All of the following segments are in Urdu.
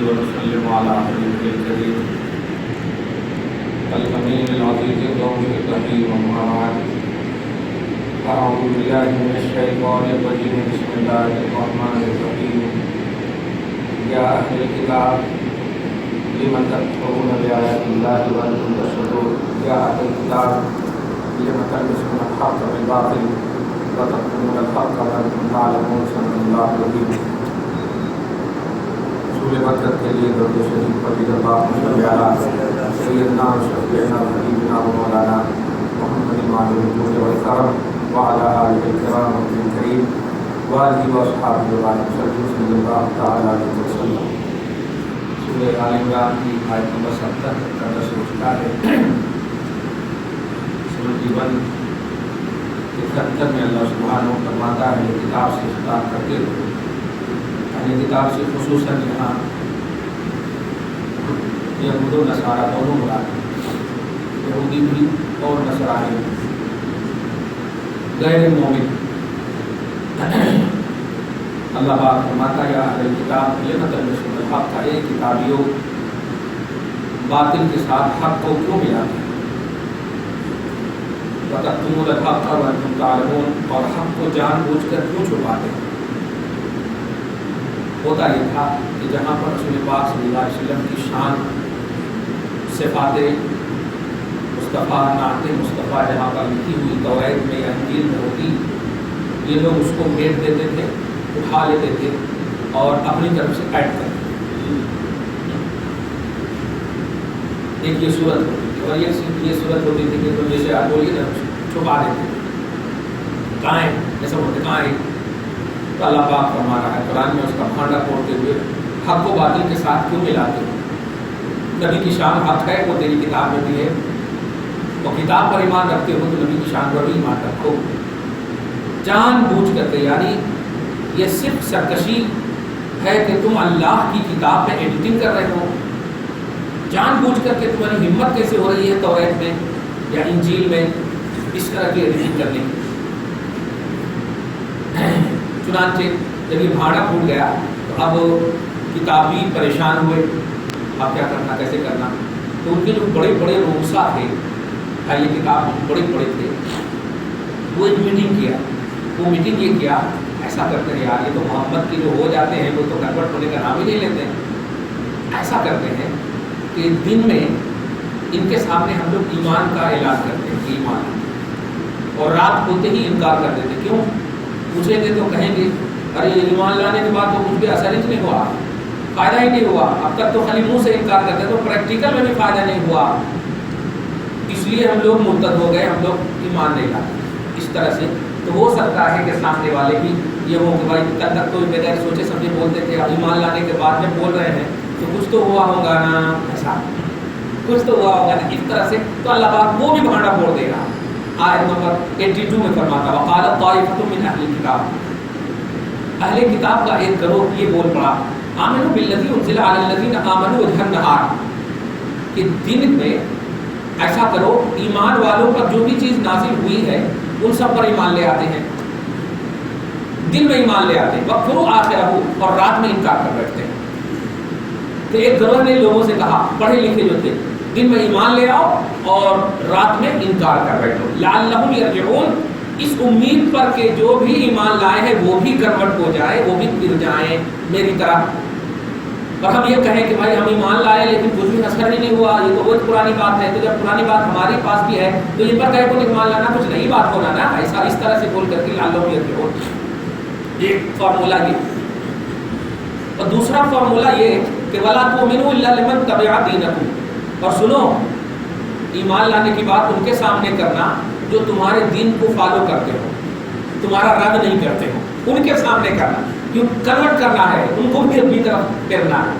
ونسلم على حبيبه الكريم الأمين العزيز الرؤوف الرحيم أما بعد أعوذ بالله من الشيطان الرجيم بسم الله الرحمن الرحيم يا أهل الكتاب لم تكفرون بآيات الله وأنتم تشهدون يا أهل الكتاب لم تلبسون الحق بالباطل وتكتمون الحق وأنتم تعلمون صدق الله العظيم. سورہ بقرہ کے لیے درود شریف پڑھی اللہ سیدنا و شفیعنا و حبیبنا و مولانا محمد المعلوم والکرم وعلى آلہ الکرام الکریم وآلہ واصحابہ صلی اللہ تعالی علیہ وسلم. سورہ آل عمران کی آیت نمبر 70 کا درس ہو چکا ہے. سورۃ 71 میں اللہ سبحانہ و فرماتا ہے یہ کتاب سے خطاب کرتے ہوئے یہ کتاب سے خصوصاً یہاں یہود و نصارہ دونوں مراد ہیں. یہودی بھی اور نصرانی غیر مومن. اللہ پاک فرماتا ہے اہل کتاب لم تلبسون الحق کا ایک کتابیوں باطل کے ساتھ حق کو کیوں ملاتے ہیں؟ وتکتمون الحق وانتم تعلمون اور حق کو جان بوجھ کر کیوں چھپاتے ہیں؟ ہوتا یہ تھا کہ جہاں پر رسول پاک صلی اللہ علیہ وسلم کی شان صفات مصطفیٰ نعت مصطفیٰ جہاں پر لکھی ہوئی توریت میں یا انجیل میں ہوتی یہ لوگ اس کو میٹ دیتے تھے اٹھا لیتے تھے اور اپنی طرف سے ایڈ کرتے تھے. ایک یہ صورت ہوتی تھی اور یہ صورت ہوتی تھی کہ تم جیسے آپ بولیے نا چھپا دیتے کہاں ہے ایسا بولتے کہاں ہے. تو اللہ پاک فرما رہا ہے قرآن میں اس کا بھانڈا پھوڑتے ہوئے حق و باطل کے ساتھ کیوں ملاتے ہو؟ نبی کی شان حق ہے وہ تیری کتاب میں بھی ہے اور کتاب پر ایمان رکھتے ہو تو نبی کی شان پر بھی ایمان رکھو جان بوجھ کرتے. یعنی یہ صرف سرکشی ہے کہ تم اللہ کی کتاب میں ایڈیٹنگ کر رہے ہو. جان بوجھ کر کے تمہاری ہمت کیسے ہو رہی ہے توریت میں یا انجیل میں اس طرح کی ایڈیٹنگ کرنے کی؟ چنانچہ جب یہ بھاڑا پھوٹ گیا تو اب کتابی پریشان ہوئے اب کیا کرنا کیسے کرنا. تو ان کے جو بڑے بڑے روسا تھے یہ کتاب بڑے بڑے تھے وہ ایک میٹنگ کیا. وہ میٹنگ یہ کیا ایسا کرتے ہیں یار یہ تو محمد کے جو ہو جاتے ہیں وہ تو کنورٹ ہونے کا نام ہی نہیں لیتے ہیں. ایسا کرتے ہیں کہ دن میں ان کے سامنے ہم لوگ ایمان کا اعلان کرتے ہیں کہ ایمان اور رات ہوتے ہی انکار کر دیتے. کیوں پوچھیں گے تو کہیں گے ارے ایمان لانے کے بعد تو کچھ بھی اثر ہی نہیں ہوا فائدہ ہی نہیں ہوا. اب تک تو خالی منہ سے انکار کرتے تو پریکٹیکل میں بھی فائدہ نہیں ہوا اس لیے ہم لوگ مرتد ہو گئے ہم لوگ ایمان نہیں لاتے اس طرح سے. تو ہو سکتا ہے کہ سامنے والے بھی یہ ہو کہ بھائی تب تک تو بغیر سوچے سمجھے بولتے تھے اب ایمان لانے کے بعد میں بول رہے ہیں تو کچھ تو ہوا ہوگا نا ایسا کچھ تو ہوا ہوگا نا اس طرح سے. تو اللہ پاک وہ بھی بھانڈا پھوڑ دے گا. آیت نمبر 82 میں فرماتا وقالت طائفۃ من اہل الکتاب اہل کتاب کا ایک گروہ یہ بول پڑا آمنوا بالذی انزل علی الذین آمنوا وجہ النہار کہ دن میں ایسا کرو ایمان والوں پر جو بھی چیز نازل ہوئی ہے ان سب پر ایمان لے آتے ہیں. دن میں ایمان لے آتے ہیں وکفروا آخرہ اور رات میں انکار کر بیٹھتے ہیں. تو ایک گروہ نے لوگوں سے کہا پڑھے لکھے جو تھے دن میں ایمان لے آؤ اور رات میں انکار کر بیٹھو لعلہم یرجعون اس امید پر کہ جو بھی ایمان لائے ہیں وہ بھی کنورٹ ہو جائے وہ بھی پھر جائیں میری طرح. اور ہم یہ کہیں کہ بھائی ہم ایمان لائے لیکن کچھ بھی اثر ہی نہیں ہوا یہ تو بہت پرانی بات ہے. تو جب پرانی بات ہمارے پاس بھی ہے تو ان پر کہے کو ایمان لانا کچھ نئی بات ہونا نا ایسا اس طرح سے بول کر کے لعلہم یرجعون. ایک فارمولہ یہ اور دوسرا فارمولہ یہ کہ ولا تؤمنوا الا لمن تبع دینکم اور سنو ایمان لانے کی بات ان کے سامنے کرنا جو تمہارے دین کو فالو کرتے ہو تمہارا رد نہیں کرتے ہو ان کے سامنے کرنا کیوں کنورٹ کرنا ہے ان کو بھی اپنی طرف پھیرنا ہے.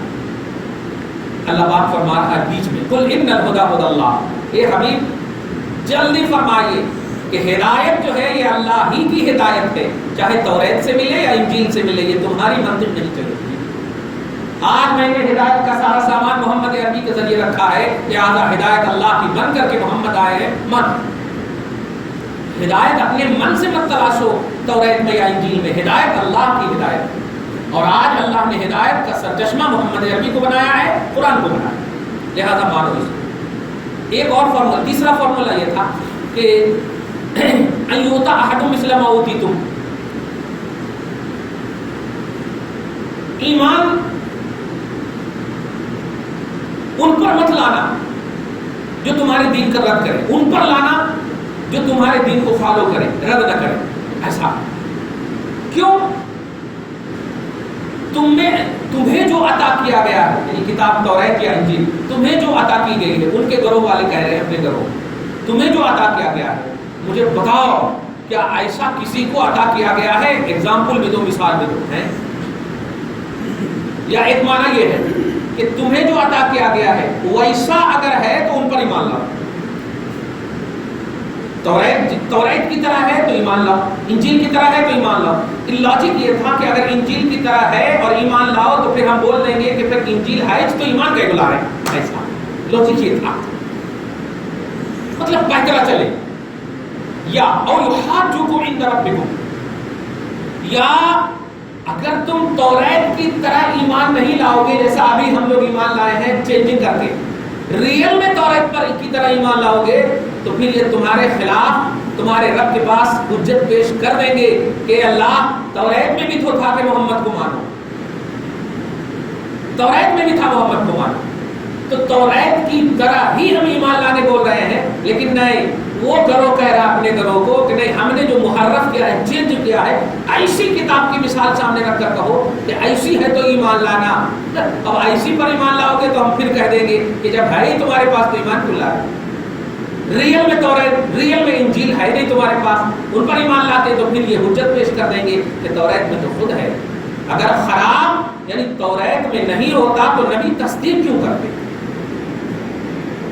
اللہ پاک فرما رہا ہے بیچ میں قل ان الہدی ھدی اللہ اے حبیب جلدی فرمائیے کہ ہدایت جو ہے یہ اللہ ہی کی ہدایت ہے چاہے توریت سے ملے یا انجیل سے ملے یہ تمہاری منطق نہیں چلے گی. آج میں نے ہدایت کا سارا سامان محمد عربی کے ذریعے رکھا ہے لہٰذا ہدایت اللہ کی بن کر کے محمد آئے ہیں من ہدایت اپنے من سے مت تلاشو توریت میں یا انجیل میں ہدایت اللہ کی ہدایت اور آج اللہ نے ہدایت کا سرچشمہ محمد عربی کو بنایا ہے، قرآن کو بنایا، لہذا مانو اس کو۔ ایک اور فارمولا، تیسرا فارمولا یہ تھا کہ ان یؤتی احدکم مثل ما اوتیتم، ایمان ان پر مت لانا جو تمہارے دین کا رد کرے، ان پر لانا جو تمہارے دین کو فالو کرے، رد نہ کرے۔ ایسا کیوں؟ تمہیں جو عطا کیا گیا ہے، یعنی کتاب توریت یا انجیل تمہیں جو عطا کی گئی ہے، ان کے گروہ والے کہہ رہے ہیں اپنے گروہ، تمہیں جو عطا کیا گیا ہے مجھے بتاؤ کیا ایسا کسی کو عطا کیا گیا ہے؟ ایگزامپل میں دو، مثال میں دو ہیں، یا ایک معنی یہ ہے کہ تمہیں جو عطا کیا گیا ہے ویسا اگر ہے تو ان پر ایمان لاؤ، توریت کی طرح ہے تو ایمان لاؤ، انجیل کی طرح ہے تو ایمان لاؤ۔ لاجک یہ تھا کہ اگر انجیل کی طرح ہے اور ایمان لاؤ تو پھر ہم بول دیں گے کہ پھر انجیل ہے تو ایمان کیا بلا رہے ہیں، ایسا لاجک یہ تھا، مطلب بہترا چلے۔ یا اور یحاجوکم عند ربکم، یا اگر تم توریت کی طرح ایمان نہیں لاؤ گے جیسا ابھی ہم لوگ ایمان لائے ہیں چینجنگ کر کے، ریئل میں توریت پر کی طرح ایمان لاؤ گے تو پھر یہ تمہارے خلاف تمہارے رب کے پاس حجت پیش کر دیں گے کہ اللہ توریت میں بھی تو تھا کہ محمد کو مانو، توریت میں بھی تھا محمد کو مانو، تو توریت کی طرح ہی ہم ایمان لانے بول رہے ہیں، لیکن نہیں، وہ گروہ کہہ رہا اپنے گروہ کو کہ نہیں، ہم نے جو محرف کیا ہے، چینج کیا ہے، ایسی کتاب کی مثال سامنے رکھ کر کہو کہ ایسی ہے تو ایمان لانا۔ اب ایسی پر ایمان لاؤ گے تو ہم پھر کہہ دیں گے کہ جب ہے ہی تمہارے پاس تو ایمان کیوں لا رہے؟ ریئل میں توریت، ریئل میں انجیل ہے نہیں تمہارے پاس، ان پر ایمان لاتے تو پھر یہ حجت پیش کر دیں گے کہ توریت میں تو خود ہے۔ اگر خراب یعنی توریت میں نہیں ہوتا تو نبی تصدیق کیوں کرتے؟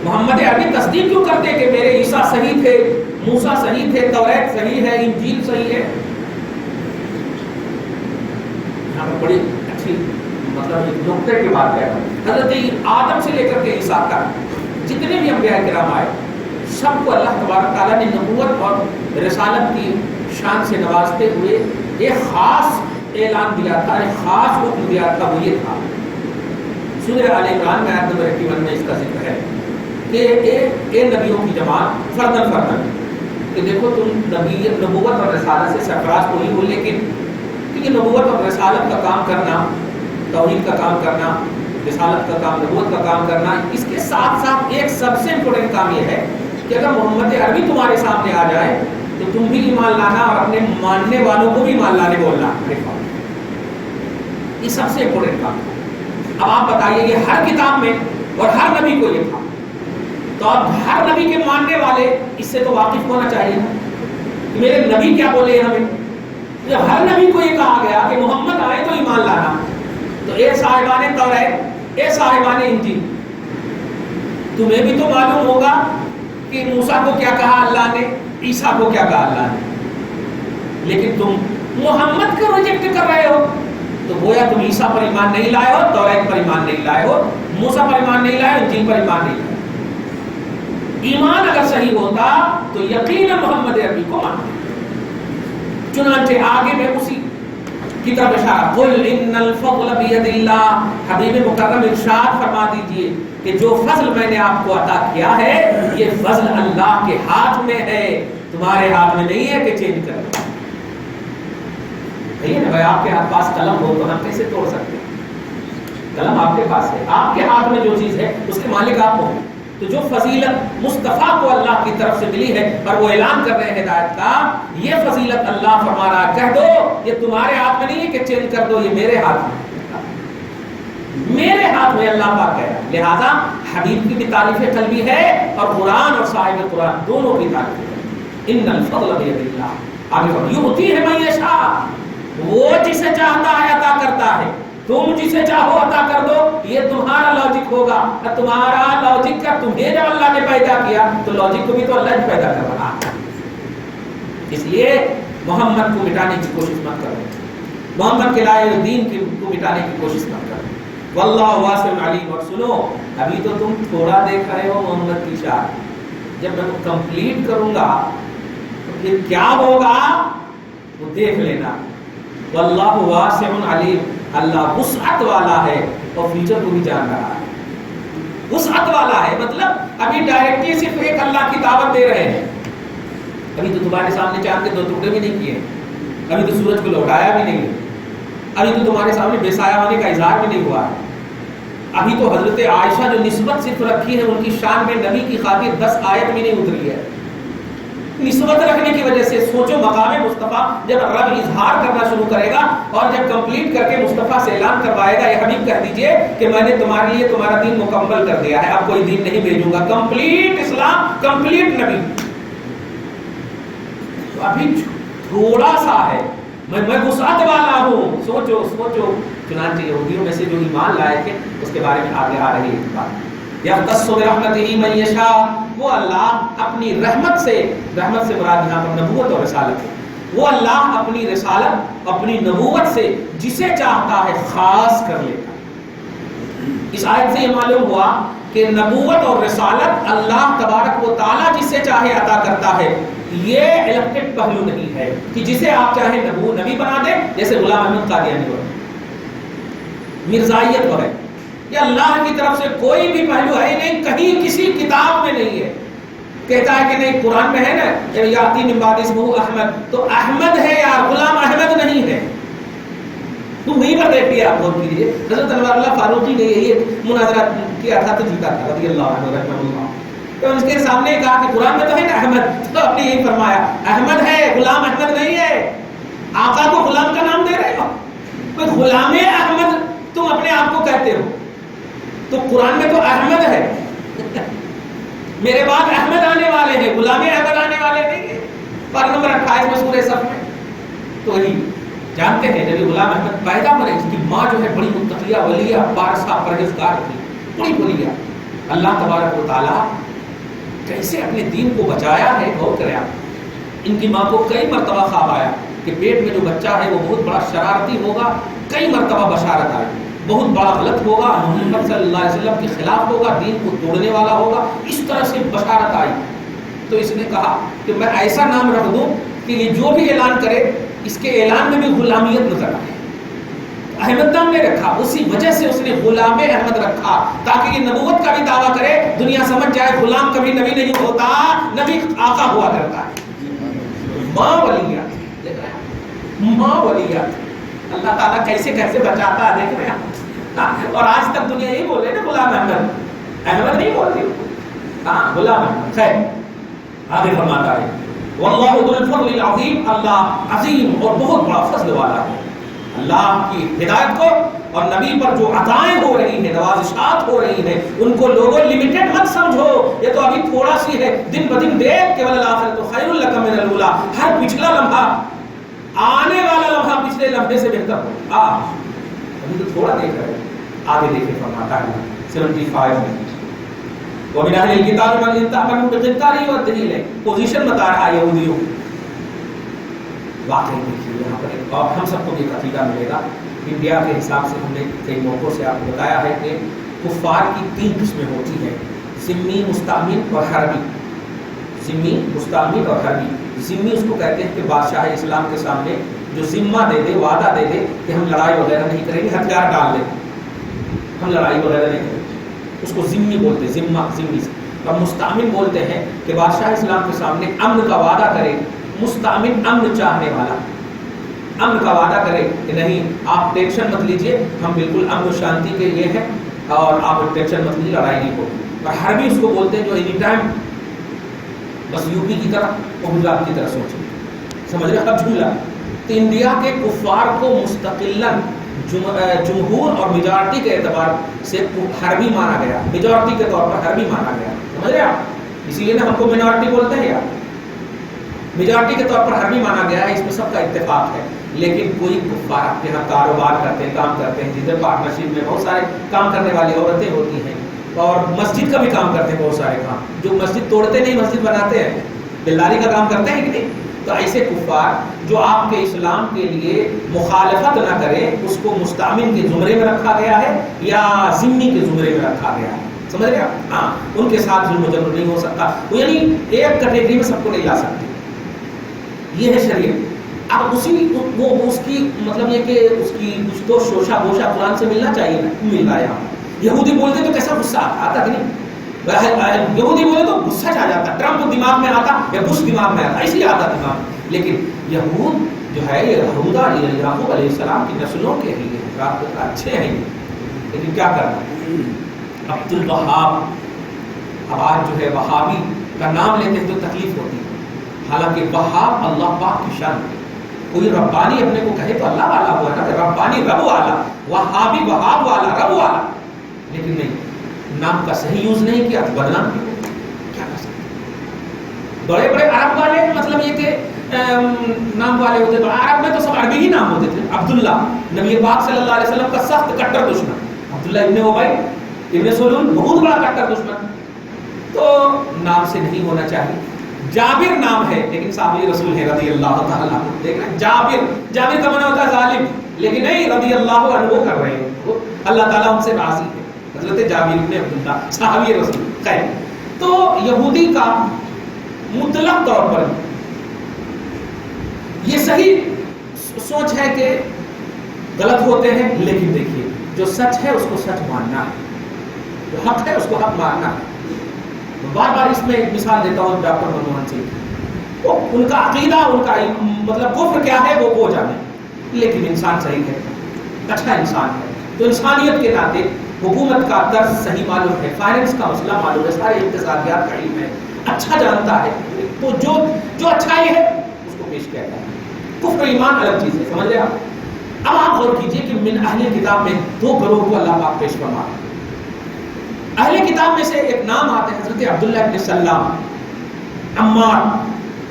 محمد عربی تصدیق کیوں کرتے کہ میرے عیسیٰ صحیح تھے، موسیٰ صحیح تھے، توریت صحیح ہے، انجیل صحیح ہے؟ یہاں پر بڑی اچھی مطلب ایک نقطے کی بات ہے، حضرت آدم سے لے کر کے عیسیٰ تک جتنے بھی انبیاء کرام آئے سب کو اللہ تبارک تعالیٰ نے نبوت اور رسالت کی شان سے نوازتے ہوئے ایک خاص اعلان دیا تھا، ایک خاص حکم دیا تھا، وہ یہ تھا، سورہ آل عمران میں آیت نمبر 81 میں اس کا ذکر ہے کہ اے نبیوں کی جماعت فردن فردن، کہ دیکھو تم نبوت اور رسالت سے سرفراز تو ہی ہو، لیکن کیونکہ نبوت اور رسالت کا کام کرنا، توحید کا کام کرنا، رسالت کا کام، نبوت کا کام کرنا، اس کے ساتھ ساتھ ایک سب سے امپورٹنٹ کام یہ ہے کہ اگر محمد عربی تمہارے سامنے آ جائے تو تم بھی ایمان لانا اور اپنے ماننے والوں کو بھی ایمان لانے بولنا، یہ سب سے امپورٹنٹ کام ہے۔ اب آپ بتائیے یہ ہر کتاب میں اور ہر نبی کو یہ تھا، تو اب ہر نبی کے ماننے والے اس سے تو واقف ہونا چاہیے نا کہ میرے نبی کیا بولے ہمیں۔ ہر نبی کو یہ کہا گیا کہ محمد آئے تو ایمان لانا، تو اے صاحبان توریت، اے صاحبان انجیل، تمہیں بھی تو معلوم ہوگا کہ موسیٰ کو کیا کہا اللہ نے، عیسیٰ کو کیا کہا اللہ نے، لیکن تم محمد کو ریجیکٹ کر رہے ہو، تو گویا تم عیسیٰ پر ایمان نہیں لائے ہو، توریت پر ایمان نہیں لائے ہو، موسیٰ پر ایمان نہیں لائے، انجیل پر ایمان نہیں لائے۔ ایمان اگر صحیح ہوتا تو یقیناً محمد عربی کو مانتے۔ چنانچہ آگے میں اسی کی طرف اشارہ، قل ان الفضل بید اللہ، حبیب مکرم ارشاد فرما دیجئے کہ جو فضل میں نے آپ کو عطا کیا ہے یہ فضل اللہ کے ہاتھ میں ہے، تمہارے ہاتھ میں نہیں ہے کہ چینج کر دو۔ بھائی آپ کے پاس قلم ہو تو ہم کیسے توڑ سکتے ہیں؟ قلم آپ کے پاس ہے، آپ کے ہاتھ میں جو چیز ہے اس کے مالک آپ ہوں، تو جو فضیلت مصطفیٰ کو اللہ کی طرف سے ملی ہے اور وہ اعلان کر رہے ہیں ہدایت کا، یہ فضیلت اللہ فرما رہا ہے کہہ دو یہ تمہارے ہاتھ میں نہیں ہے کہ چینج کر دو، یہ میرے ہاتھ میں، میرے ہاتھ میں اللہ پاک ہے۔ لہذا حبیب کی بھی تعریف قلبی ہے اور قرآن اور صاحب قرآن دونوں کی تعریف ہے۔ ان الفضل بید اللہ، آگے یؤتی ہے من یشاء، وہ جسے چاہتا ہے عطا کرتا ہے، تم جسے چاہو عطا کر دو، یہ تمہارا لاجک ہوگا، تمہارا لاجک کا، تمہیں جب اللہ نے پیدا کیا تو لاجک کو بھی تو اللہ نے پیدا کر رہا۔ اس لیے محمد کو مٹانے کی کوشش مت کرو، محمد کے لائے دین کو مٹانے کی کوشش مت کرو، واللہ واسع علیم۔ اور سنو، ابھی تو تم تھوڑا دیکھ رہے ہو محمد کی شان، جب میں وہ کمپلیٹ کروں گا تو پھر کیا ہوگا وہ دیکھ لینا۔ واللہ واسع علیم، اللہ وسعت والا ہے اور فیوچر کو بھی جان رہا ہے. وسعت والا ہے مطلب ابھی ڈائریکٹلی صرف ایک اللہ کی دعوت دے رہے ہیں. ابھی تو تمہارے سامنے چاند کے 2 ٹکڑے بھی نہیں کیے, ابھی تو سورج کو لوٹایا بھی نہیں, ابھی تو تمہارے سامنے بے سایہ ہونے کا اظہار بھی نہیں ہوا ہے. ابھی تو حضرت عائشہ جو نسبت صرف رکھی ہے ان کی شان میں نبی کی خاطر 10 آیت بھی نہیں اتری ہے. نسبت رکھنے کی وجہ سے سوچو مقام مصطفیٰ جب رب اظہار کرنا شروع کرے گا اور جب کمپلیٹ کر کے مصطفیٰ سے اعلان کروائے گا, یہ حبیب کہہ دیجئے کہ میں نے تمہارے لیے تمہارا دین مکمل کر دیا ہے, اب کوئی دین نہیں بھیجوں گا, کمپلیٹ اسلام, کمپلیٹ نبی. تو ابھی تھوڑا سا ہے, میں وسعت والا ہوں. سوچو سوچو, چنانچہ یہودیوں میں سے جو ایمان لائے تھے اس کے بارے میں آگے آ رہی ہے بات. یختص برحمتہ من یشاء, وہ اللہ اپنی رحمت سے مراد یہاں پر نبوت اور رسالت ہے, وہ اللہ اپنی رسالت اپنی نبوت سے جسے چاہتا ہے خاص کر لیتا. اس آیت سے یہ معلوم ہوا کہ نبوت اور رسالت اللہ تبارک و تعالیٰ جس سے چاہے عطا کرتا ہے. یہ الیکٹڈ پہلو نہیں ہے کہ جسے آپ چاہے نبی بنا دیں, جیسے غلام احمد قادیانی ہو, مرزائیت ہو ہے. یہ اللہ کی طرف سے کوئی بھی پہلو ہے نہیں, کہیں کسی کتاب میں نہیں ہے. کہتا ہے کہ نہیں قرآن میں ہے نا یاتی من بعد اسمہ احمد, تو احمد ہے یار, غلام احمد نہیں ہے. تو وہیں پر دیکھیے آپ غور کیجیے, حضرت انوار اللہ فاروقی نے یہ مناظرہ کیا تھا تو جیتا تھا رضی اللہ عنہ رحمہ اللہ. تو اس کے سامنے کہا کہ قرآن میں تو ہے نا احمد, تو آپ نے یہی فرمایا احمد ہے, غلام احمد نہیں ہے. آقا کو غلام کا نام دے رہے ہو, کوئی غلام احمد تم اپنے آپ کو کہتے ہو, تو قرآن میں تو احمد ہے, میرے بعد احمد آنے والے ہیں, غلام احمد آنے والے نہیں ہیں. پارہ نمبر 28 میں سورہ صف میں. تو وہی جانتے ہیں جب غلام احمد پیدا ہوئے, اس کی ماں جو ہے بڑی متقیہ ولیہ پارسا پرہیزگار تھی, بڑی ولیہ. اللہ تبارک و تعالیٰ کیسے اپنے دین کو بچایا ہے غور کریں آپ. ان کی ماں کو کئی مرتبہ خواب آیا کہ پیٹ میں جو بچہ ہے وہ بہت بڑا شرارتی ہوگا, کئی مرتبہ بشارت آئی, بہت بڑا غلط ہوگا, محمد صلی اللہ علیہ وسلم کے خلاف ہوگا, دین کو توڑنے والا ہوگا, اس طرح سے بشارت آئی. تو اس نے کہا کہ میں ایسا نام رکھ دوں کہ یہ جو بھی اعلان کرے اس کے اعلان میں بھی غلامیت نظر آئے. احمد نام نے رکھا, اسی وجہ سے اس نے غلام احمد رکھا تاکہ یہ نبوت کا بھی دعویٰ کرے, دنیا سمجھ جائے غلام کبھی نبی نہیں ہوتا, نبی آقا ہوا کرتا ہے. ماں ولیات, ماں ولیات. اللہ تعالیٰ کیسے کیسے بچاتا ہے دیکھ رہے ہیں. اور آج تک دنیا یہی بول رہے نا غلام احمد, احمد نہیں بولتی, ہاں غلام احمد. خیر آگے فرماتا ہے واللہ ذو الفضل العظیم, اللہ عظیم اور بہت بڑا فضل والا ہے. اللہ کی ہدایت کو اور نبی پر جو عطائیں ہو رہی ہیں, نوازشات ہو رہی ہیں, ان کو لوگوں لمیٹڈ مت سمجھو, یہ تو ابھی تھوڑا سی ہے. دن بدن دیکھ کہ وللآخرۃ خیر لک من الاولیٰ, ہر پچھلا لمحہ آنے والا لمحہ پچھلے لمحے سے بہتر ہو. ابھی تو تھوڑا دیکھ رہے ہیں, آگے دیکھیں فرماتا ہے 75 میں وَمِنْ أَهْلِ الْكِتَابِ مَنْ إِنْ تَأْمَنْهُ بِقِنْطَارٍ يُؤَدِّهُ إِلَيْكَ. پوزیشن بتا رہا ہے یہودیوں. واقعی دیکھیے یہاں پر اور ہم سب کو بھی ایک عقیدہ ملے گا. انڈیا کے حساب سے ہم نے کئی موقعوں سے آپ کو بتایا ہے کہ کفار کی 3 قسمیں ہوتی ہیں, ذمی, مستعمن اور حربی. ذمی, مستعمن اور حربی. ذمی اس کو کہتے ہیں کہ بادشاہ اسلام کے سامنے جو ذمہ دے دے, وعدہ دے دے کہ ہم لڑائی وغیرہ نہیں کریں گے, ہتھیار ڈال دیں, ہم لڑائی وغیرہ نہیں کریں گے, اس کو ذمی بولتے ہیں, ذمی سے. اور مستعمن بولتے ہیں کہ بادشاہ اسلام کے سامنے امن کا وعدہ کرے. مستعمن امن چاہنے والا, امن کا وعدہ کرے کہ نہیں آپ ٹینشن مت لیجئے, ہم بالکل امن و شانتی کے لیے ہیں اور آپ ٹینشن مت لیجیے, لڑائی نہیں ہوگی. اور حربی اس کو بولتے ہیں جو اینی ٹائم بس یو پی کی طرح اور گجرات کی طرح سوچیں. سمجھ رہے اب جملہ. تو انڈیا کے کفار کو مستقلاً جمہور اور میجارٹی کے اعتبار سے حربی مانا گیا, میجارٹی کے طور پر حربی مانا گیا. سمجھ رہے آپ, اسی لیے نا ہم کو مینارٹی بولتے ہیں یار. میجارٹی کے طور پر حربی مانا گیا ہے, اس میں سب کا اتفاق ہے. لیکن کوئی کفار اپنے یہاں کاروبار کرتے ہیں, کام کرتے ہیں, جدھر پارٹنرشپ میں بہت سارے کام کرنے والی عورتیں ہوتی ہیں, اور مسجد کا بھی کام کرتے ہیں, بہت سارے کام جو مسجد توڑتے نہیں مسجد بناتے ہیں, دلداری کا کام کرتے ہیں کہ نہیں. تو ایسے کفار جو آپ کے اسلام کے لیے مخالفت نہ کریں, اس کو مستعمن کے زمرے میں رکھا گیا ہے یا ذمی کے زمرے میں رکھا گیا ہے. سمجھ رہے آپ, ہاں ان کے ساتھ ظلم و جبر نہیں ہو سکتا, یعنی ایک کیٹیگری میں سب کو نہیں لا سکتے. یہ ہے شریعت. اب اس کی مطلب یہ کہ اس کی کچھ تو شوشہ بوشہ قرآن سے ملنا چاہیے نا، مل رہا ہے یہاں. یہودی بولتے تو کیسا غصہ آتا کہ نہیں، یہودی بولے تو غصہ آ جاتا، ٹرمپ دماغ میں آتا یا بش دماغ میں آتا، اسی لیے آتا دماغ. لیکن یہود جو ہے یہ یہودا یعقوب علیہ السلام کی نسلوں کے ہیں، یہ اچھے ہیں. لیکن کیا کرنا، عبد الوہاب، اب آج جو ہے وہابی کا نام لیتے ہیں تو تکلیف ہوتی ہے، حالانکہ وہاب اللہ پاک کی شان ہے. کوئی ربانی اپنے کو کہے تو اللہ والا ہوا نا، ربانی رب والا، وہابی وہاب والا رب والا. لیکن نہیں، نام کا صحیح یوز نہیں کیا تو بدنام کیا. کیا کر سکتے، بڑے بڑے عرب والے مطلب یہ کہ نام والے ہوتے تو عرب میں تو سب عربی ہی نام ہوتے تھے. عبداللہ نبی پاک صلی اللہ علیہ وسلم کا سخت کٹر دشمن، عبداللہ ابن ابی ابن سلول بہت بڑا کٹر دشمن. تو نام سے نہیں ہونا چاہیے. جابر نام ہے لیکن صحابی رسول ہے رضی اللہ تعالیٰ عنہ. دیکھنا جابر کا معنی ہوتا ہے ظالم، لیکن نہیں، رضی اللہ عنہ وہ کر رہے ہیں، اللہ تعالیٰ ان سے راضی ہے. حضرت جابر بن عبداللہ صحابی رسول. خیر، تو یہودی کا مطلق طور پر یہ صحیح سوچ ہے کہ غلط ہوتے ہیں، لیکن دیکھیے جو سچ ہے اس کو سچ ماننا ہے، جو حق ہے اس کو حق ماننا ہے. بار بار اس میں ایک مثال دیتا ہوں ڈاکٹر منموہن سنگھ، وہ ان کا عقیدہ، ان کا مطلب کفر کیا ہے وہ جانے، لیکن انسان صحیح ہے، اچھا انسان ہے. تو انسانیت کے ناطے حکومت کا طرز صحیح معلوم ہے، فائننس کا مسئلہ معلوم ہے، سارے اقتصادیات کا علم ہے، اچھا جانتا ہے، تو جو اچھائی ہے اس کو پیش کیا جاتا ہے. کفر ایمان الگ چیز ہے، سمجھ رہے آپ. اب آپ غور کیجئے کہ من اہل کتاب میں دو گروہ کو اللہ پاک پیش فرما. اہل کتاب میں سے ایک نام آتے ہیں حضرت عبداللہ ابن سلام، عمار.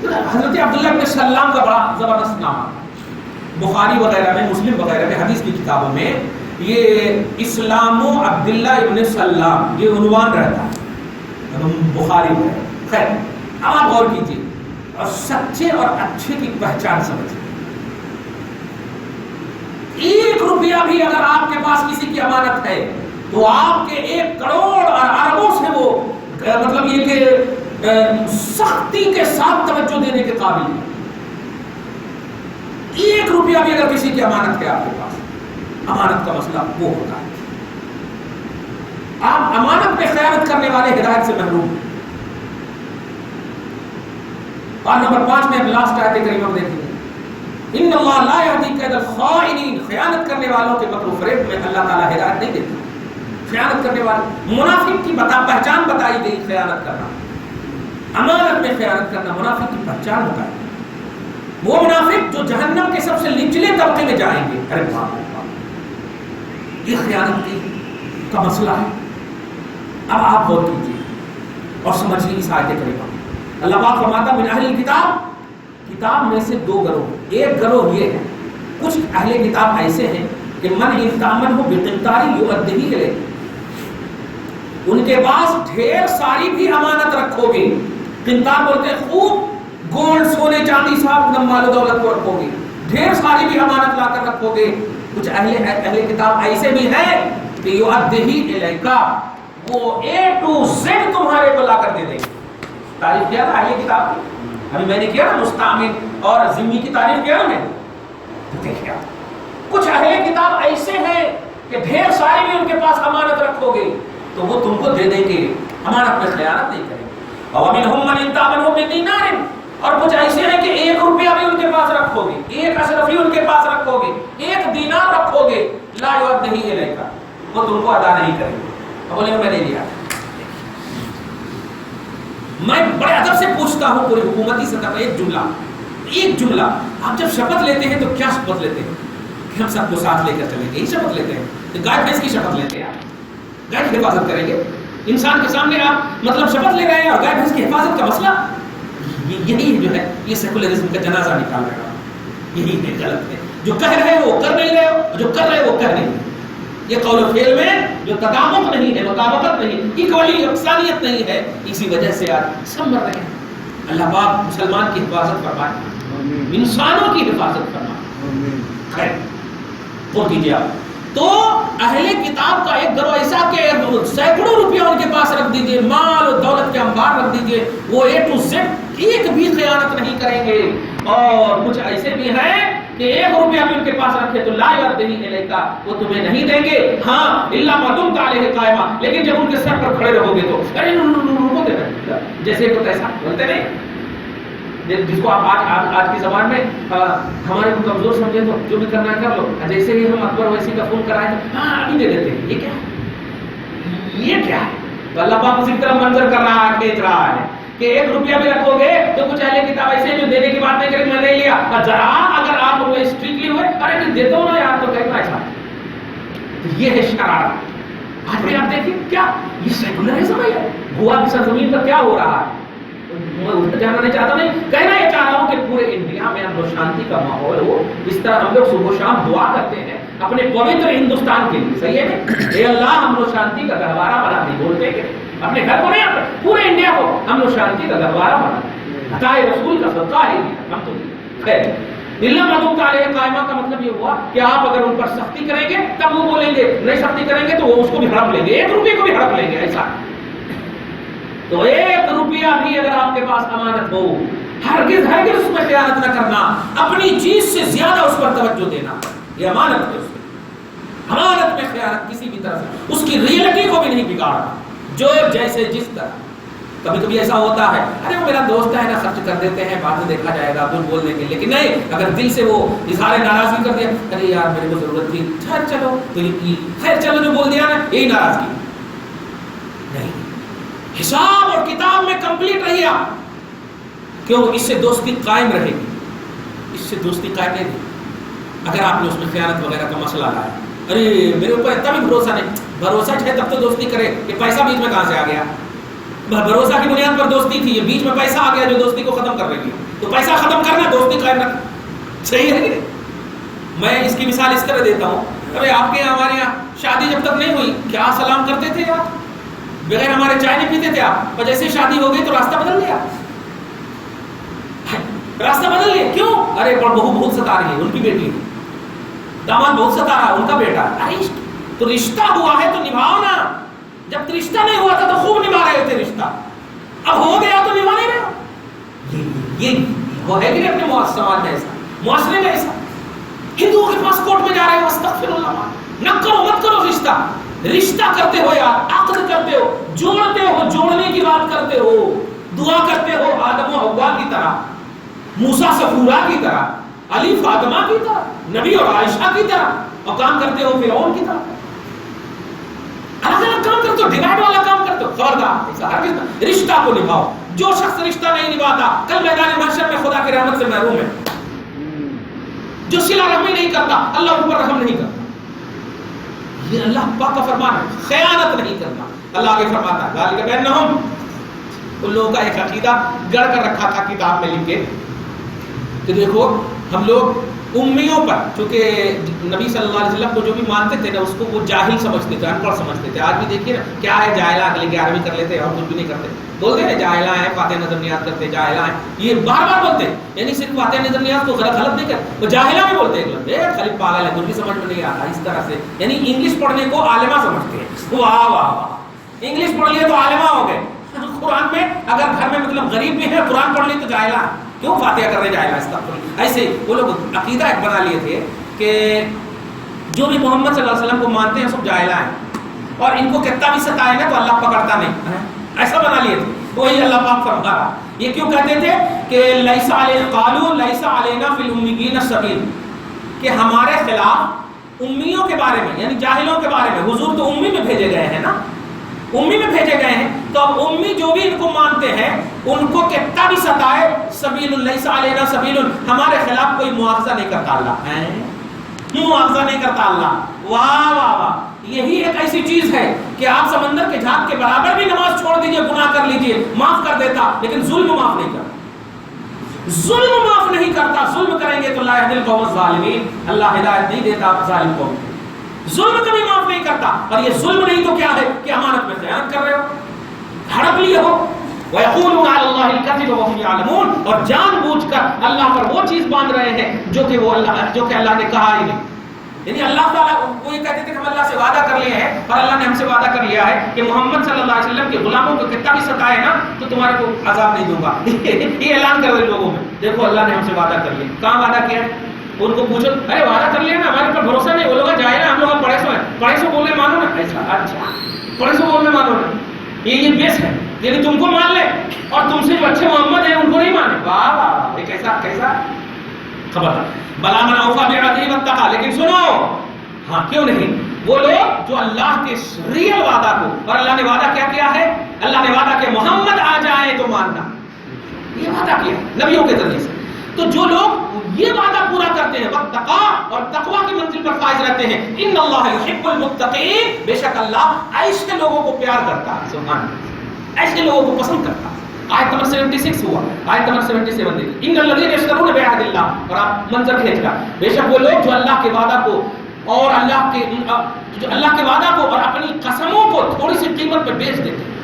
حضرت عبداللہ ابن سلام کا بڑا زبردست نام ہے، بخاری وغیرہ میں، مسلم وغیرہ میں، حدیث کی کتابوں میں یہ اسلام و عبداللہ ابن سلام یہ عنوان رہتا ہے بخاری وغیرہ. خیر، اب آپ غور کیجیے اور سچے اور اچھے کی پہچان سمجھیں. 1 روپیہ بھی اگر آپ کے پاس کسی کی امانت ہے تو آپ کے 1 کروڑ اور اربوں سے وہ مطلب یہ کہ سختی کے ساتھ توجہ دینے کے قابل ہے. 1 روپیہ بھی اگر کسی کی امانت ہے آپ کے پاس، امانت کا مسئلہ وہ ہوتا ہے. آپ امانت میں خیانت کرنے والے ہدایت سے محروم ہیں. اور نمبر 5 میں لاسٹ آیت کریمہ میں دیکھیں، ان اللہ لا یہدی کید الخائنین، خیانت کرنے والوں کے مکر و فریب میں اللہ تعالیٰ ہدایت نہیں دیتا. خیانت کرنے والے، منافق کی پہچان بتائی گئی، خیانت کرنا، امانت میں خیانت کرنا منافق کی پہچان بتائی گئی. وہ منافق جو جہنم کے سب سے نچلے طبقے میں جائیں گے. ارے باپ رے باپ، یہ خیانت کا مسئلہ ہے. اب آپ غور کیجیے اور سمجھیے اس آیت کریمہ. اللہ پاک فرماتا من اہل کتاب، کتاب میں سے 2 گروہ. ایک گروہ یہ ہے، کچھ اہل کتاب ایسے ہیں کہ من انتامن ہو بقنطار یؤدیہ الیہ، ان کے پاس ڈھیر ساری بھی امانت رکھو گے. قنطار بولتے ہیں خوب گولڈ، سونے چاندی، صاحب مال و دولت کو رکھو گے، ڈھیر ساری بھی امانت لا کر رکھو گے. کچھ اہل کتاب ایسے بھی ہیں کہ یؤدیہ الیک، وہ A to Z تمہارے کو لا کر دے دیں گے. تعریف کیا تھا اہل کتاب کی، ابھی میں نے کیا نا مستعمل اور ذمہ کی تعریف کیا نا میں نے. دیکھیں کچھ اہل کتاب ایسے ہیں کہ ڈھیر ساری بھی ان کے پاس امانت رکھو گے تو وہ تم کو دے دیں گے، امانت میں خیانت نہیں کریں گے. وَمِنْهُمْ مَنْ إِنْ بِدِينَارٍ، اور کچھ ایسے ہیں کہ 1 روپیہ بھی ان کے پاس رکھو گے، 1 اشرفی ان کے پاس رکھو گے، 1 دینار رکھو گے، لا یؤدیہ الیک، وہ تم کو ادا نہیں کریں گے. بولے میں نے لیا. میں بڑے ادب سے پوچھتا ہوں پوری حکومتی سطح پر ایک جملہ آپ جب شپت لیتے ہیں تو کیا شپت لیتے ہیں کہ ہم سب کو ساتھ لے کر چلیں گے؟ یہی شپت لیتے ہیں کہ گائے بھینس کی شپت لیتے ہیں. آپ گائے کی حفاظت کریں گے، انسان کے سامنے آپ مطلب شپت لے رہے ہیں اور گائے بھینس کی حفاظت کا مسئلہ یہی جو ہے یہ سیکولرزم کا جنازہ نکال رہا ہے. یہی ہے غلط ہے. جو کہہ رہے ہیں وہ کر نہیں رہے ہو، جو کر رہے ہیں وہ کر نہیں. یہ قول و فعل میں جو تطابق نہیں ہے، مطابقت نہیں، ایکولی یکسانیت نہیں ہے، اسی وجہ سے آج سب مر رہے ہیں. اللہ پاک مسلمان کی حفاظت فرمائے، انسانوں کی حفاظت فرمائے. خیر پور کیجیے آپ. تو اہل کتاب کا ایک گروہ ایسا کہ سینکڑوں روپیہ ان کے پاس رکھ دیجئے، مال و دولت کے انبار رکھ دیجئے، وہ A to Z ایک بھی خیانت نہیں کریں گے. اور کچھ ایسے بھی ہیں کہ 1 روپیہ بھی ان کے پاس رکھے تو لا یؤدیہ الیکا، وہ تمہیں نہیں دیں گے. ہاں الا ما دمت علیہ قائما، لیکن جب ان کے سر پر کھڑے رہو گے تو ارے وہ دے رہے جیسے کوئی ایسا بولتے نہیں، جس کو آپ آج کی زبان میں ہمارے کو کمزور سمجھے تو جو بھی کرنا ہے کر لو. جیسے ہی ہم اکبر ویسی کا فون کرائے تو ہاں ابھی دے دیتے ہیں. یہ کیا ہے؟ یہ کیا ہے؟ تو اللہ پاک اسی طرح منظر کر رہا ہے، کھینچ رہا ہے کہ 1 روپیہ بھی رکھو گے تو کچھ اہل کتاب ایسے جو دینے کی بات نہیں کریں میں نہیں لیا، اور ذرا اگر آپ وہ اسٹرکٹلی ہوئے ارے کہ دے دو نا یار تو کہنا ایسا. تو یہ ہے شرارت. آج بھی آپ دیکھیں کیا یہ سیکولرزم ہے. گوا کی سرزمین پر کیا ہو رہا ہے؟ میں ادھر جانا نہیں چاہتا، نہیں کہنا یہ چاہ رہا ہوں کہ پورے انڈیا میں امن و شانتی کا ماحول ہو. اس طرح ہم لوگ صبح و شام دعا کرتے ہیں اپنے پوتر ہندوستان کے لیے، صحیح ہے نا؟ اے اللہ امن و شانتی کا گہوارہ بنا دے. بولتے ہیں اپنے گھر کو نہیں، پورے انڈیا کو امن و شانتی کا گہوارہ بنا دے. عطائے رسول کا صدقہ ہے ہم تو خیر. اللہ مدعو علیہ قائمہ کا مطلب یہ ہوا کہ آپ اگر ان پر سختی کریں گے تب وہ بولیں گے، نہیں سختی کریں گے تو وہ اس کو بھی ہڑپ لیں گے، 1 روپے کو بھی ہڑپ لیں گے. ایسا تو 1 روپیہ بھی اگر آپ کے پاس امانت ہو ہرگز ہرگز اس میں خیانت نہ کرنا، اپنی چیز سے زیادہ اس پر توجہ دینا. یہ امانت ہے. امانت میں خیانت کسی بھی طرح سے اس کی ریئلٹی کو بھی نہیں بگاڑنا. جو جیسے جس طرح کبھی کبھی ایسا ہوتا ہے ارے وہ میرا دوست ہے نا، خرچ کر دیتے ہیں بعد میں دیکھا جائے گا، کچھ بول دیں گے. لیکن نہیں، اگر دل سے وہ اظہار ناراضگی کر دیا، ارے یار میرے کو ضرورت تھی، خیر چلو تو خیر چلو جو بول دیا نا یہی ناراضگی نہیں. حساب اور کتاب میں کمپلیٹ رہیے آپ. کیوں؟ اس سے دوستی قائم رہے گی. اس سے دوستی قائم رہے گی. اگر آپ نے اس میں خیانت وغیرہ کا مسئلہ لایا، ارے میرے اوپر اتنا بھی بھروسہ نہیں، بھروسہ ہے تب تو دوستی کرے. یہ پیسہ بیچ میں کہاں سے آ گیا؟ بھروسہ کی بنیاد پر دوستی تھی، یہ بیچ میں پیسہ آ گیا جو دوستی کو ختم کر رہی ہے. تو پیسہ ختم کرنا، دوستی قائم رکھنا. صحیح ہے. میں اس کی مثال اس طرح دیتا ہوں، ارے آپ کے یہاں ہمارے یہاں شادی جب تک نہیں ہوئی کیا سلام کرتے تھے آپ؟ بغیر ہمارے چائے نہیں پیتے تھے آپ. اور جیسے شادی ہو گئی تو راستہ بدل لیا. راستہ بدل لیا کیوں؟ ارے بہو بہت ستا رہی ہے، ان کی بیٹی ہے، داماد بہت ستا رہا ہے، ان کا بیٹا. ارے تو رشتہ ہوا ہے تو نبھاؤ نا. جب رشتہ نہیں ہوا تھا تو خوب نبھا رہے تھے رشتہ، اب ہو گیا تو نبھا نہیں رہے. یہ وہ ہے کہ نہیں اپنے سماج میں ایسا، معاشرے میں ایسا. ہندوؤں کے پاس کورٹ میں جا رہے ہو، استغفر اللہ، نہ کرو مت کرو رشتہ. رشتہ کرتے ہو یار، عقد کرتے ہو، جوڑتے ہو، جوڑنے کی بات کرتے ہو، دعا کرتے ہو آدم و حوا کی طرح، موسیٰ صفورہ کی طرح، علی فاطمہ کی طرح، نبی اور عائشہ کی طرح، اور کام کرتے ہو فرعون کی طرح. الگ الگ کام کرتے ہو، ڈیوائڈ والا کام کرتے ہو. خبردار ایسا ہرگز نہ. رشتہ کو نبھاؤ. جو شخص رشتہ نہیں نبھاتا کل میدان محشر میں خدا کی رحمت سے محروم ہے. جو صلہ رحمی نہیں کرتا اللہ ان پر رحم نہیں کرتا. یہ اللہ پاک کا فرمان ہے، خیانت نہیں کرنا. اللہ آگے فرماتا ہے ذالک بانہم، ان لوگوں کا ایک عقیدہ گڑ کر رکھا تھا کتاب میں لکھ کے کہ دیکھو ہم لوگ امیوں پر، چونکہ نبی صلی اللہ علیہ وسلم کو جو بھی مانتے تھے نا اس کو وہ جاہل سمجھتے تھے، ان پڑھ سمجھتے تھے. آج بھی دیکھیے نا کیا ہے، جاہلہ اگلے 11ویں کر لیتے اور کچھ بھی نہیں کرتے. بولتے ہیں جاہلہ ہیں، فاتح نظر نیاز کرتے، جاہلہ ہیں، یہ بار بار بولتے ہیں. یعنی صرف فاتح نظر نیاز کو غلط نہیں کرتے، وہ جاہلہ بھی بولتے ہیں. خالی پاگل ہے، کچھ بھی سمجھ میں نہیں آتا. اس طرح سے یعنی انگلش پڑھنے کو عالمہ سمجھتے ہیں. واہ واہ واہ، انگلش پڑھ لیے تو عالمہ ہو گئے. قرآن میں اگر گھر میں مطلب غریب بھی ہے قرآن پڑھ لی تو جاہلہ ہے. کیوں فاتحہ کرنے جاہلہ؟ استغفر. ایسے وہ لوگ عقیدہ ایک بنا لیے تھے کہ جو بھی محمد صلی اللہ علیہ وسلم کو مانتے ہیں سب جاہلہ ہیں، اور ان کو کتنا بھی ستائے گا تو اللہ پکڑتا نہیں. ایسا بنا لیے تھے. وہی اللہ پاک فرما رہا. یہ کیوں کہتے تھے کہ لیس علینا قالوا لیس علینا فی الامیین سبیل، کہ ہمارے خلاف امیوں کے بارے میں، یعنی جاہلوں کے بارے میں، حضور تو امی میں بھیجے گئے ہیں نا، امی میں بھیجے گئے ہیں، تو اب امی جو بھی ان کو مانتے ہیں ان کو کتنا بھی ستائے، سبیل لیس علینا سبیل، ہمارے خلاف کوئی مواخذہ نہیں کرتا اللہ. مواخذہ نہیں کرتا اللہ. واہ واہ واہ. یہی ایک ایسی چیز ہے کہ آپ سمندر کے جھاگ کے برابر بھی نماز چھوڑ دیجئے، گناہ کر لیجئے، معاف کر دیتا، لیکن ظلم معاف نہیں کرتا. ظلم معاف نہیں کرتا. ظلم کریں گے تو لا یہدی القوم الظالمین، اللہ ہدایت نہیں دیتا ظالم قوم. ظلم کبھی معاف نہیں کرتا. اور یہ ظلم نہیں تو کیا ہے کہ امانت میں خیانت کر رہے ہو، ہڑپ لیے ہو. وَيَقُولُونَ عَلَى اللَّهِ الْكَذِبَ وَهُمْ يَعْلَمُونَ، اور جان بوجھ کر اللہ پر وہ چیز باندھ رہے ہیں جو کہ اللہ نے کہا ہی نہیں. یعنی اللہ تعالیٰ وہ یہ کہتے تھے کہ ہم اللہ سے وعدہ کر لیے ہیں اور اللہ نے ہم سے وعدہ کر لیا ہے کہ محمد صلی اللہ علیہ وسلم کے غلاموں کو کتنا بھی ستائے نا تو تمہارے کو عذاب نہیں دوں گا. یہ اعلان کر دے لوگوں میں, دیکھو اللہ نے ہم سے وعدہ کر لیا. کہاں وعدہ کیا ہے؟ ان کو پوچھو, ارے وعدہ کر لیا نا, ہمارے پر بھروسہ نہیں. وہ لوگ جائے نا, ہم لوگ پڑھے سو ہیں, پڑھے سو بولنے مانو نا. ایسا اچھا پڑھے سو بولنے مانو نا, یہ بیس ہے. یعنی تم کو مان لے اور تم سے جو اچھے محمد ہیں ان کو نہیں مانے. واہ واہ, یہ کیسا خبر. بلا من اوفا بعہدہ واتقی. لیکن سنو, ہاں کیوں نہیں, وہ لوگ جو اللہ کے ریئل وعدہ کو, اور اللہ نے وعدہ کیا ہے؟ اللہ نے وعدہ کہ محمد آ جائے تو ماننا, یہ وعدہ کیا نبیوں کے ذریعے سے. تو جو لوگ یہ وعدہ پورا کرتے ہیں واتقی اور تقوی کی منزل پر فائز رہتے ہیں, ان اللہ یحب المتقین, بے شک اللہ ایسے لوگوں کو پیار کرتا ہے. سبحان اللہ, ایسے لوگوں کو پسند کرتا ہے. آیت نمبر 76 ہوا, آیت نمبر 77 دیکھیں, ان الذین یشترون بعہد اللہ, اور آپ منظر کھینچ کر, بے شک وہ لوگ جو اللہ کے وعدہ کو اور اللہ کے وعدہ کو اور اپنی قسموں کو تھوڑی سی قیمت پہ بیچ دیتے ہیں.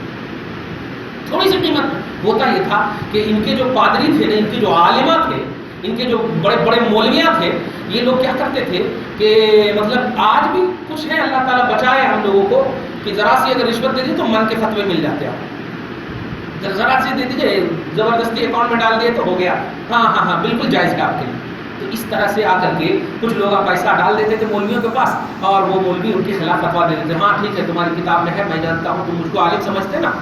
تھوڑی سی قیمت. ہوتا یہ تھا کہ ان کے جو پادری تھے, ان کے جو عالمہ تھے, ان کے جو بڑے بڑے مولویاں تھے, یہ لوگ کیا کرتے تھے کہ مطلب آج بھی کچھ ہے, اللہ تعالیٰ بچائے ہم لوگوں کو, کہ ذرا سی اگر رشوت دے دی تو من کے فتوے مل جاتے ہیں. ذرا سی دے دیجیے, زبردستی اکاؤنٹ میں ڈال دیے تو ہو گیا. ہاں بالکل جائز کا آپ کے لیے. تو اس طرح سے آ کر کے کچھ لوگ پیسہ ڈال دیتے تھے مولویوں کے پاس, اور وہ مولوی ان کے خلاف فتوا دے دیتے. ہاں ٹھیک ہے, تمہاری کتاب میں ہے, میں جانتا ہوں, تم مجھ کو عالم سمجھتے نا.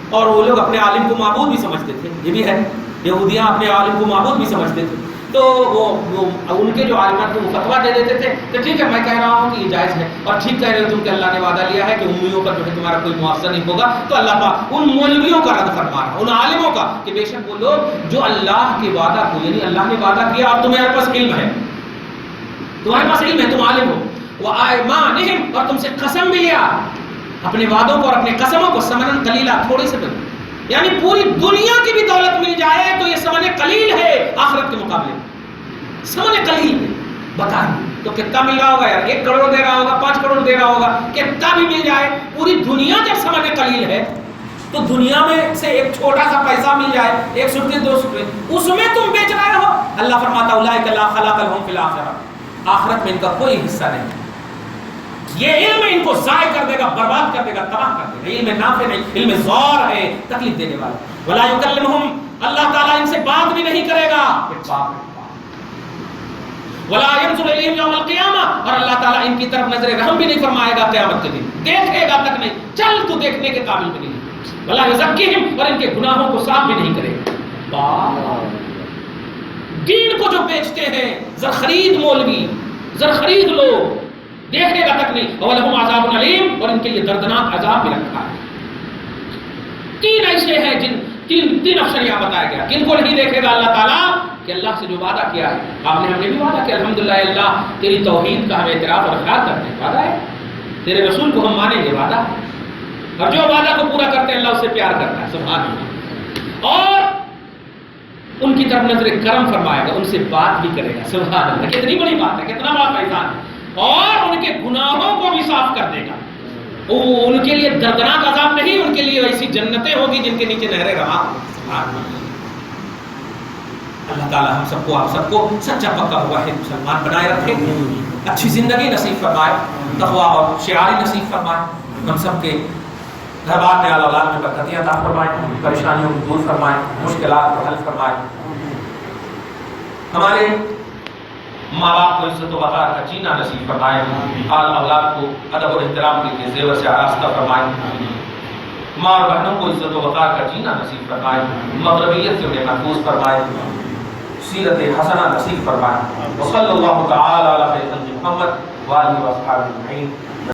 اور وہ لوگ اپنے عالم کو معبود بھی سمجھتے تھے. یہ بھی ہے, یہودیاں اپنے عالم کو معبود بھی سمجھتے تھے. تو وہ ان کے جو عالمات کو فتوا دے دیتے تھے کہ ٹھیک ہے, میں کہہ رہا ہوں کہ یہ جائز ہے, اور ٹھیک کہہ رہے ہو تم کہ اللہ نے وعدہ لیا ہے کہ امیوں کا جو ہے تمہارا کوئی معاوضہ نہیں ہوگا. تو اللہ پاک ان مولویوں کا رد فرما رہا, ان عالموں کا, کہ بے شک وہ لوگ جو اللہ کے وعدہ کو, یعنی اللہ نے وعدہ کیا اور تمہارے پاس علم ہے, تمہارے پاس علم ہے, تم عالم ہو, وَأَيْمَانِهِمْ, اور تم سے قسم بھی لیا, اپنے وعدوں کو اور اپنے قسموں کو, ثمنًا قلیلا, تھوڑے سے بڑے, یعنی پوری دنیا کی بھی دولت مل جائے تو یہ ثمن قلیل ہے آخرت کے مقابلے میں. ثمن قلیل ہے. بتائیں تو کتنا مل رہا ہوگا یار, 1 کروڑ دے رہا ہوگا, 5 کروڑ دے رہا ہوگا, کتنا بھی مل جائے, پوری دنیا جب ثمن قلیل ہے تو دنیا میں سے ایک چھوٹا سا پیسہ مل جائے, 1 روپے 2 روپے, اس میں تم بیچ رہے ہو. اللہ فرماتا اولئک لا خلاق لهم فی الآخرہ, آخرت میں ان کا کوئی حصہ نہیں. یہ علم ان کو ضائع کر دے گا, برباد کر دے گا, تباہ کر دے گا. علم نافع نہیں, علم زور ہے, تکلیف دینے والا. ولا یکلمہم, اللہ تعالیٰ ان سے بات بھی نہیں کرے گا. ولا ينظر الیہم یوم القیامہ, اور اللہ تعالیٰ ان کی طرف نظر رحم بھی نہیں فرمائے گا قیامت کے دن, دیکھے گا تک نہیں, چل تو دیکھنے کے قابل بھی نہیں. ولا یزکیہم, اور ان کے گناہوں کو صاف بھی نہیں کرے گا. دین کو جو بیچتے ہیں, زر خرید مولوی, زر خرید لوگ, دیکھنے کا تک نہیں. وَلَهُمْ عَذَابٌ عَلِيمٌ, اور ان کے لیے دردناک عذاب بھی رکھا ہے. 3 ایسے ہیں جن 3 افسر یہاں بتایا گیا, کن کو نہیں دیکھے گا اللہ تعالیٰ, کہ اللہ سے جو وعدہ کیا ہے. آپ نے, ہم نے بھی وعدہ کیا الحمدللہ, اللہ تیری توحید کا ہم اعتراف اور اقرار کرتے ہیں, وعدہ ہے. تیرے رسول کو ہم مانیں گے, وعدہ. اور جو وعدہ کو پورا کرتے ہیں اللہ اس سے پیار کرتا ہے. سبحان اللہ. اور ان کی طرف نظر کرم فرمائے گا, ان سے بات بھی کرے گا. سبحان اللہ, کتنی بڑی بات ہے, کتنا بڑا فیضان ہے. اور ان کے گناہوں کو بھی صاف کر دے گا. ان کے لیے دردناک عذاب نہیں, ان کے لیے ایسی جنتیں ہوگی جن کے نیچے نہریں رہا. اللہ تعالیٰ ہم سب کو, آپ سب کو سچا پکا ہوا ہے مسلمان بنائے رکھے, اچھی زندگی نصیب فرمائے, تقویٰ اور شعاری نصیب فرمائے. ہم سب کے گھر بار میں اولاد میں برکتیں عطا فرمائے, پریشانیوں کو دور فرمائے, مشکلات کو حل فرمائے. ہمارے ماں باپ کو عزت و وقار کا جینا نصیب فرمائے, اولاد کو ادب اور احترام کے زیور سے آراستہ فرمائے. ماں اور بہنوں کو عزت و وقار کا جینا نصیب فرمائے, مغربیت سے انہیں محفوظ فرمائے, سیرت حسنہ نصیب فرمائے. وصلی اللہ تعالی علی خیر خلق محمد وآلہ وصحبہ اجمعین.